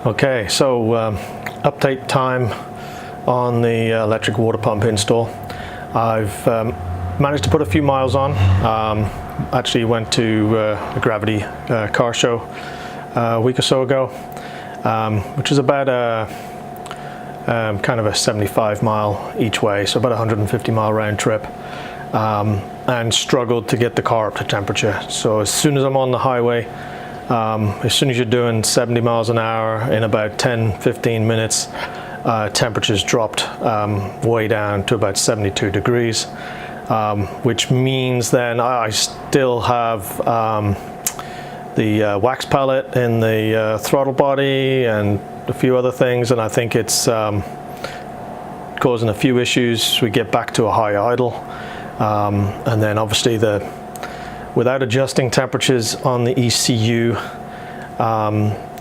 Okay, so update time on the electric water pump install. I've managed to put a few miles on. Actually went to the Gravity car show a week or so ago, which is about kind of a 75 mile each way, so about a 150 mile round trip, and struggled to get the car up to temperature. So as soon as I'm on the highway, as soon as you're doing 70 miles an hour, in about 10-15 minutes, temperatures dropped way down to about 72 degrees, which means then I still have the wax pellet in the throttle body and a few other things, and I think it's causing a few issues. We get back to a high idle, and then obviously without adjusting temperatures on the ECU,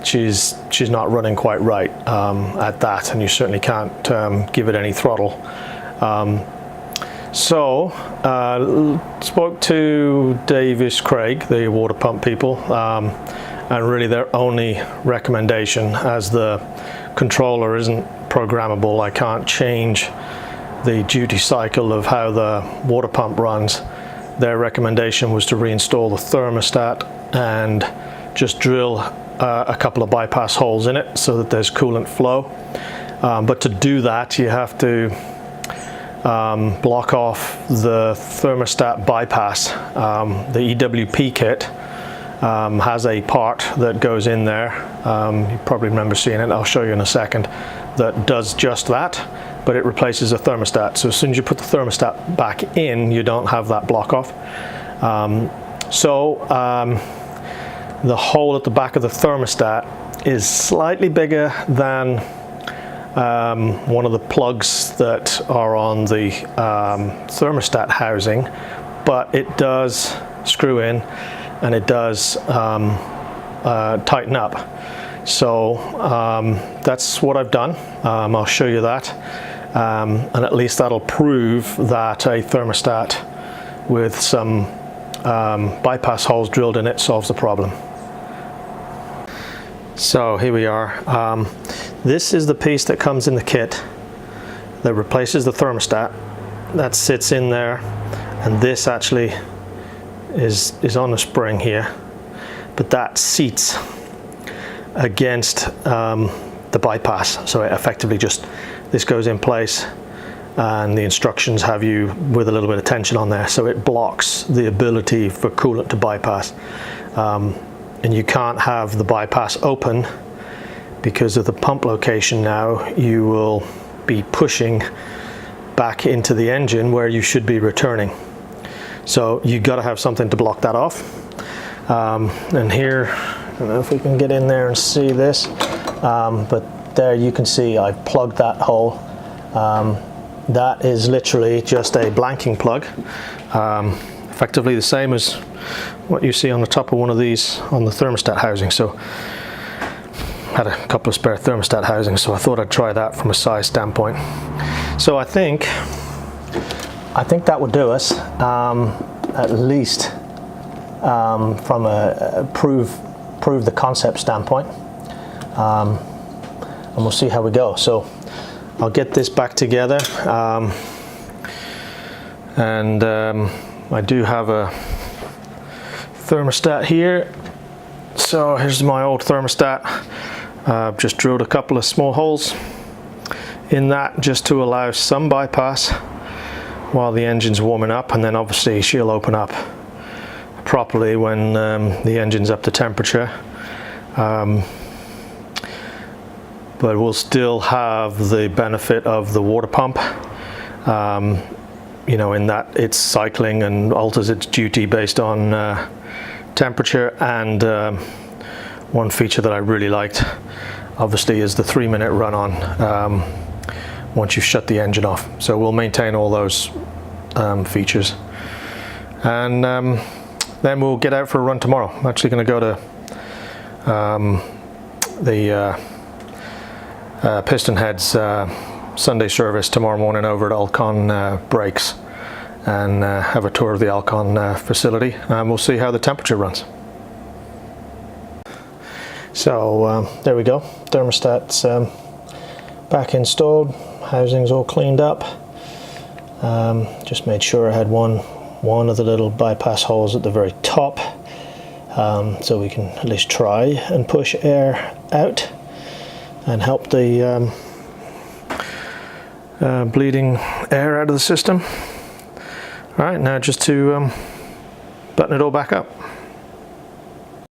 she's not running quite right at that, and you certainly can't give it any throttle. So spoke to Craig, the water pump people, and really their only recommendation, as the controller isn't programmable, I can't change the duty cycle of how the water pump runs. Their recommendation was to reinstall the thermostat and just drill a couple of bypass holes in it so that there's coolant flow. But to do that, you have to block off the thermostat bypass. The EWP kit has a part that goes in there. You probably remember seeing it. I'll show you in a second. That does just that, but it replaces a thermostat. So as soon as you put the thermostat back in, you don't have that block off. The hole at the back of the thermostat is slightly bigger than one of the plugs that are on the thermostat housing, but it does screw in and it does tighten up. So that's what I've done. I'll show you that, and at least that'll prove that a thermostat with some bypass holes drilled in it solves the problem. So here we are. This is the piece that comes in the kit that replaces the thermostat. That sits in there, and this actually is on a spring here, but that seats against the bypass. So it effectively just, this goes in place, and the instructions have you with a little bit of tension on there, so it blocks the ability for coolant to bypass. And you can't have the bypass open because of the pump location. Now you will be pushing back into the engine where you should be returning. So you've got to have something to block that off. And here, I don't know if we can get in there and see this, but there you can see I've plugged that hole. That is literally just a blanking plug, effectively the same as what you see on the top of one of these on the thermostat housing. So had a couple of spare thermostat housings, so I thought I'd try that from a size standpoint. So I think that would do us, at least from a prove the concept standpoint, and we'll see how we go. So I'll get this back together, and I do have a thermostat here. So here's my old thermostat. I've just drilled a couple of small holes in that just to allow some bypass while the engine's warming up, and then obviously she'll open up properly when the engine's up to temperature. But we'll still have the benefit of the water pump, you know, in that it's cycling and alters its duty based on temperature. And one feature that I really liked, obviously, is the 3-minute run on once you've shut the engine off. So we'll maintain all those features, and then we'll get out for a run tomorrow. I'm actually going to go to the Piston Heads Sunday service tomorrow morning over at Alcon Brakes, and have a tour of the Alcon facility, and we'll see how the temperature runs. So there we go, thermostat's back installed, housing's all cleaned up. Just made sure I had one of the little bypass holes at the very top, so we can at least try and push air out and help the bleeding air out of the system. All right, now just to button it all back up.